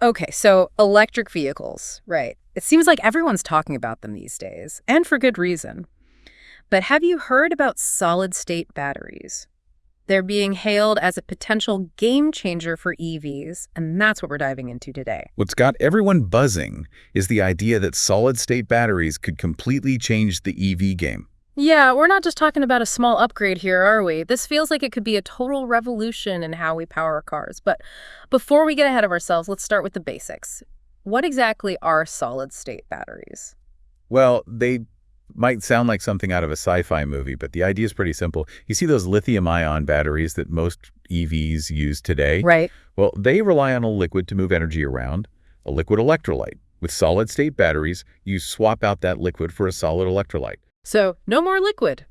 Okay, so electric vehicles, right. It seems like everyone's talking about them these days, and for good reason. But have you heard about solid-state batteries? They're being hailed as a potential game changer for EVs, and that's what we're diving into today. What's got everyone buzzing is the idea that solid-state batteries could completely change the EV game. Yeah, we're not just talking about a small upgrade here, are we? This feels like it could be a total revolution in how we power our cars. But before we get ahead of ourselves, let's start with the basics. What exactly are solid-state batteries? Well, they might sound like something out of a sci-fi movie, but the idea is pretty simple. You see those lithium-ion batteries that most EVs use today? Right. Well, they rely on a liquid to move energy around, a liquid electrolyte. With solid-state batteries, you swap out that liquid for a solid electrolyte. So, no more liquid.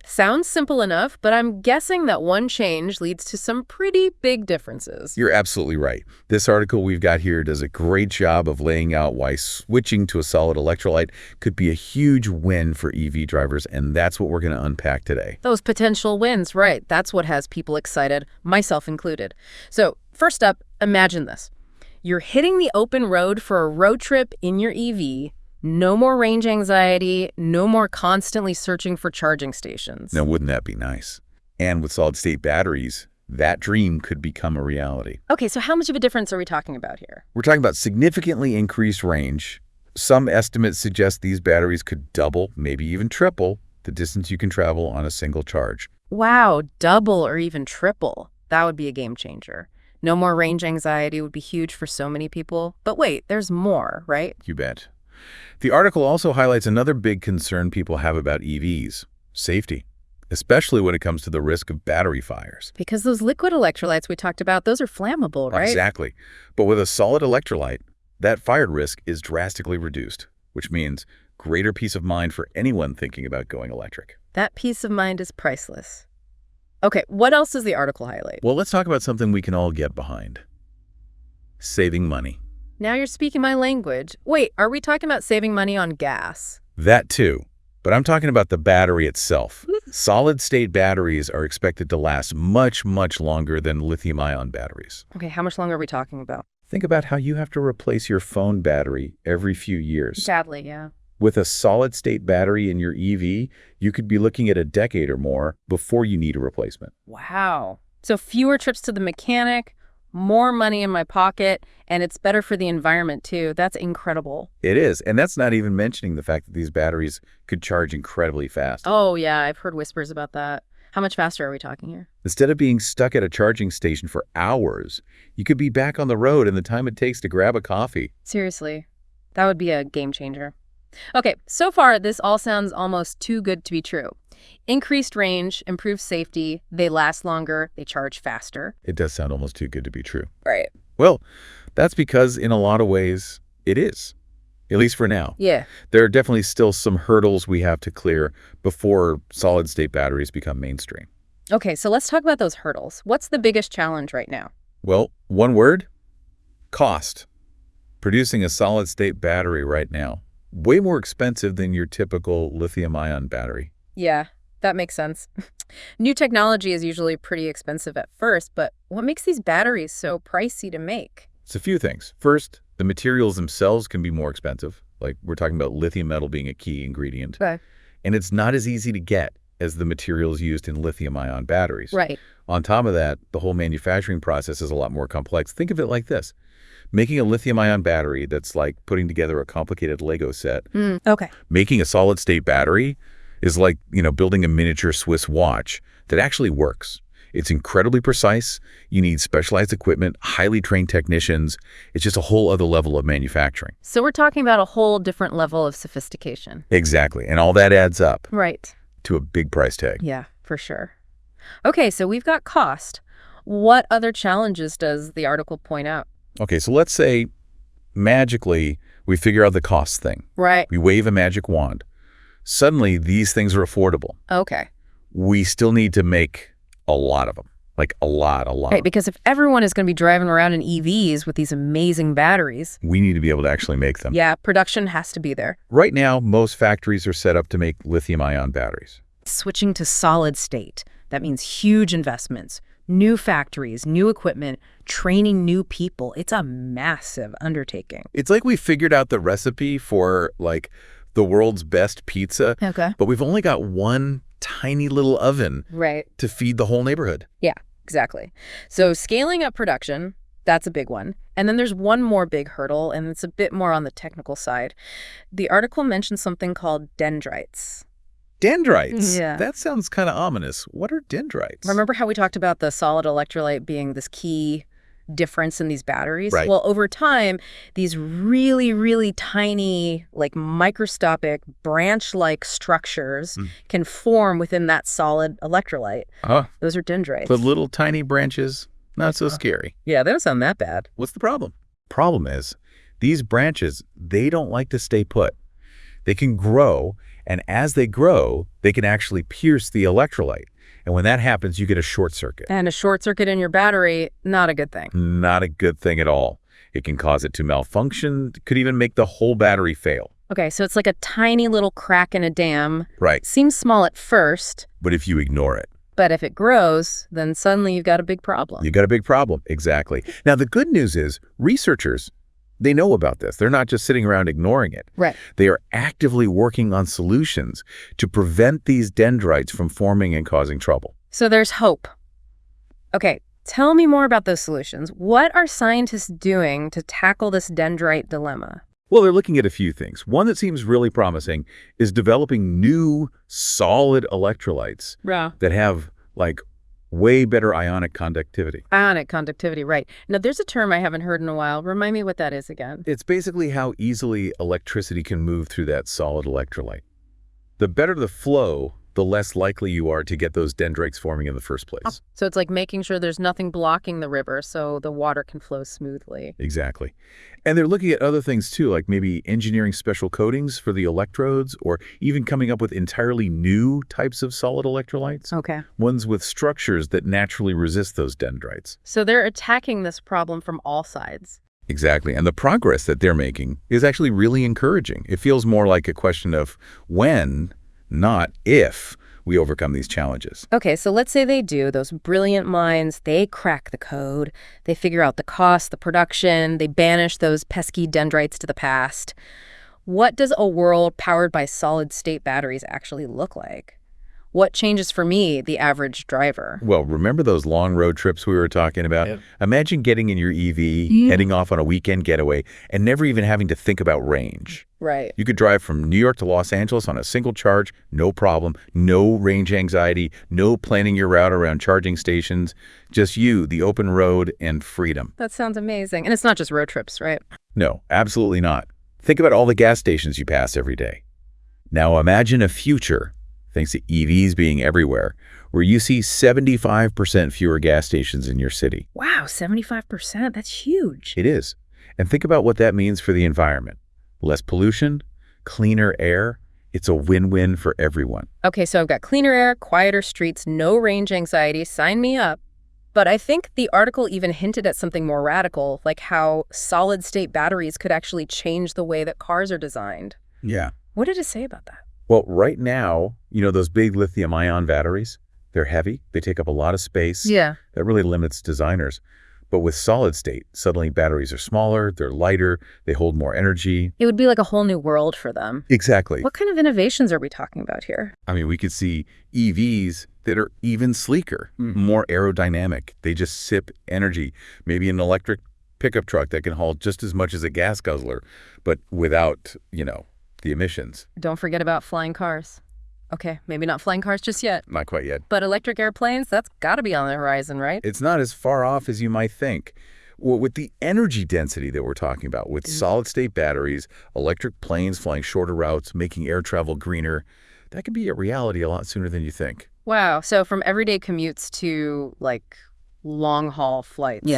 Sounds simple enough, but I'm guessing that one change leads to some pretty big differences. You're absolutely right. This article we've got here does a great job of laying out why switching to a solid electrolyte could be a huge win for EV drivers, and that's what we're going to unpack today. Those potential wins, right. That's what has people excited, myself included. So, first up, imagine this. You're hitting the open road for a road trip in your EV. No more range anxiety, no more constantly searching for charging stations. Now, wouldn't that be nice? And with solid-state batteries, that dream could become a reality. Okay, so how much of a difference are we talking about here? We're talking about significantly increased range. Some estimates suggest these batteries could double, maybe even triple, the distance you can travel on a single charge. Wow, double or even triple. That would be a game changer. No more range anxiety would be huge for so many people. But wait, there's more, right? You bet. The article also highlights another big concern people have about EVs, safety, especially when it comes to the risk of battery fires. Because those liquid electrolytes we talked about, those are flammable, right? Exactly. But with a solid electrolyte, that fire risk is drastically reduced, which means greater peace of mind for anyone thinking about going electric. That peace of mind is priceless. Okay, what else does the article highlight? Well, let's talk about something we can all get behind. Saving money. Now you're speaking my language. Wait, are we talking about saving money on gas? That too. But I'm talking about the battery itself. Solid-state batteries are expected to last much, much longer than lithium-ion batteries. Okay, how much longer are we talking about? Think about how you have to replace your phone battery every few years. Sadly, yeah. With a solid-state battery in your EV, you could be looking at a decade or more before you need a replacement. Wow. So fewer trips to the mechanic, more money in my pocket, and it's better for the environment too. That's incredible. It is, and that's not even mentioning the fact that these batteries could charge incredibly fast. Oh yeah, I've heard whispers about that. How much faster are we talking here? Instead of being stuck at a charging station for hours, you could be back on the road in the time it takes to grab a coffee. Seriously, that would be a game changer. Okay, so far this all sounds almost too good to be true. Increased range, improved safety, they last longer, they charge faster. It does sound almost too good to be true. Right. Well, that's because in a lot of ways, it is. At least for now. Yeah. There are definitely still some hurdles we have to clear before solid-state batteries become mainstream. Okay, so let's talk about those hurdles. What's the biggest challenge right now? Well, one word, cost. Producing a solid-state battery right now, way more expensive than your typical lithium-ion battery. Yeah, that makes sense. New technology is usually pretty expensive at first, but what makes these batteries so pricey to make? It's a few things. First, the materials themselves can be more expensive. Like we're talking about lithium metal being a key ingredient. Okay. And it's not as easy to get as the materials used in lithium-ion batteries. Right. On top of that, the whole manufacturing process is a lot more complex. Think of it like this. Making a lithium-ion battery that's like putting together a complicated Lego set. Okay. Making a solid-state battery is like, building a miniature Swiss watch that actually works. It's incredibly precise. You need specialized equipment, highly trained technicians. It's just a whole other level of manufacturing. So we're talking about a whole different level of sophistication. Exactly. And all that adds up. Right. To a big price tag. Yeah, for sure. Okay, so we've got cost. What other challenges does the article point out? Okay, so let's say magically we figure out the cost thing. Right. We wave a magic wand. Suddenly, these things are affordable. Okay. We still need to make a lot of them, like a lot. Right, because if everyone is going to be driving around in EVs with these amazing batteries, we need to be able to actually make them. Yeah, production has to be there. Right now, most factories are set up to make lithium-ion batteries. Switching to solid state, that means huge investments, New factories, new equipment, training new people. It's a massive undertaking. It's like we figured out the recipe for, like, the world's best pizza, Okay. but we've only got one tiny little oven Right. to feed the whole neighborhood. Yeah, exactly. So scaling up production, that's a big one. And then there's one more big hurdle, and it's a bit more on the technical side. The article mentions something called dendrites. Dendrites? Yeah. That sounds kind of ominous. What are dendrites? Remember how we talked about the solid electrolyte being this key difference in these batteries? Right. Well, over time, these really, really tiny, like microscopic branch-like structures can form within that solid electrolyte. Huh? Those are dendrites. The little tiny branches, not so scary. Yeah, they don't sound that bad. What's the problem? Problem is, these branches, they don't like to stay put. They can grow, and as they grow, they can actually pierce the electrolyte. And when that happens, you get a short circuit. And a short circuit in your battery, not a good thing. Not a good thing at all. It can cause it to malfunction, could even make the whole battery fail. Okay, so it's like a tiny little crack in a dam. Right. Seems small at first, But if you ignore it, but if it grows, then suddenly you've got a big problem. you got a big problem. Exactly. Now, the good news is researchers, they know about this. They're not just sitting around ignoring it. Right. They are actively working on solutions to prevent these dendrites from forming and causing trouble. So there's hope. Okay, tell me more about those solutions. What are scientists doing to tackle this dendrite dilemma? Well, they're looking at a few things. One that seems really promising is developing new solid electrolytes Yeah. that have, like, way better ionic conductivity. Ionic conductivity, right. Now, there's a term I haven't heard in a while. Remind me what that is again. It's basically how easily electricity can move through that solid electrolyte. The better the flow, the less likely you are to get those dendrites forming in the first place. So it's like making sure there's nothing blocking the river so the water can flow smoothly. Exactly. And they're looking at other things too, like maybe engineering special coatings for the electrodes, or even coming up with entirely new types of solid electrolytes. Okay. Ones with structures that naturally resist those dendrites. So they're attacking this problem from all sides. Exactly. And the progress that they're making is actually really encouraging. It feels more like a question of when, not if, we overcome these challenges. Okay, so let's say they do. Those brilliant minds, they crack the code. They figure out the cost, the production. They banish those pesky dendrites to the past. What does a world powered by solid-state batteries actually look like? What changes for me, the average driver? Well, remember those long road trips we were talking about? Yep. Imagine getting in your EV, heading off on a weekend getaway, and never even having to think about range. Right. You could drive from New York to Los Angeles on a single charge, no problem, no range anxiety, no planning your route around charging stations, just you, the open road, and freedom. That sounds amazing. And it's not just road trips, right? No, absolutely not. Think about all the gas stations you pass every day. Now imagine a future, thanks to EVs being everywhere, where you see 75% fewer gas stations in your city. Wow, 75%. That's huge. It is. And think about what that means for the environment. Less pollution, cleaner air. It's a win-win for everyone. Okay, so I've got cleaner air, quieter streets, no range anxiety. Sign me up. But I think the article even hinted at something more radical, like how solid-state batteries could actually change the way that cars are designed. Yeah. What did it say about that? Well, right now, you know, those big lithium-ion batteries, they're heavy. They take up a lot of space. Yeah. That really limits designers. But with solid state, suddenly batteries are smaller, they're lighter, they hold more energy. It would be like a whole new world for them. Exactly. What kind of innovations are we talking about here? I mean, we could see EVs that are even sleeker, more aerodynamic. They just sip energy. Maybe an electric pickup truck that can haul just as much as a gas guzzler, but without, you know, the emissions. Don't forget about flying cars. Okay, maybe not flying cars just yet, Not quite yet. but electric airplanes, that's got to be on the horizon, right? It's not as far off as you might think. Well, with the energy density that we're talking about, with solid-state batteries, electric planes flying shorter routes, making air travel greener, that could be a reality a lot sooner than you think. Wow, so from everyday commutes to, like, long-haul flights.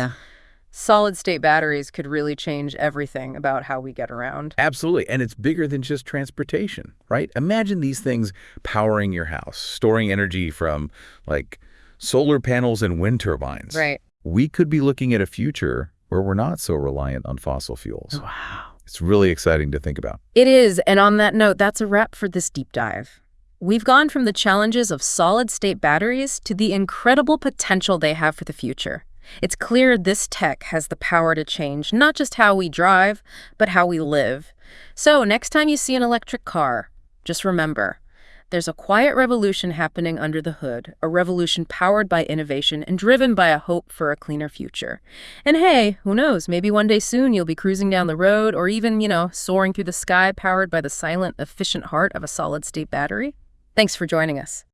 Solid-state batteries could really change everything about how we get around. Absolutely. And it's bigger than just transportation, right? Imagine these things powering your house, storing energy from, like, solar panels and wind turbines. Right. We could be looking at a future where we're not so reliant on fossil fuels. Wow. It's really exciting to think about. It is, and on that note, that's a wrap for this deep dive. We've gone from the challenges of solid-state batteries to the incredible potential they have for the future. It's clear this tech has the power to change not just how we drive, but how we live. So next time you see an electric car, just remember, there's a quiet revolution happening under the hood, a revolution powered by innovation and driven by a hope for a cleaner future. And hey, who knows, maybe one day soon you'll be cruising down the road or even, soaring through the sky powered by the silent, efficient heart of a solid-state battery. Thanks for joining us.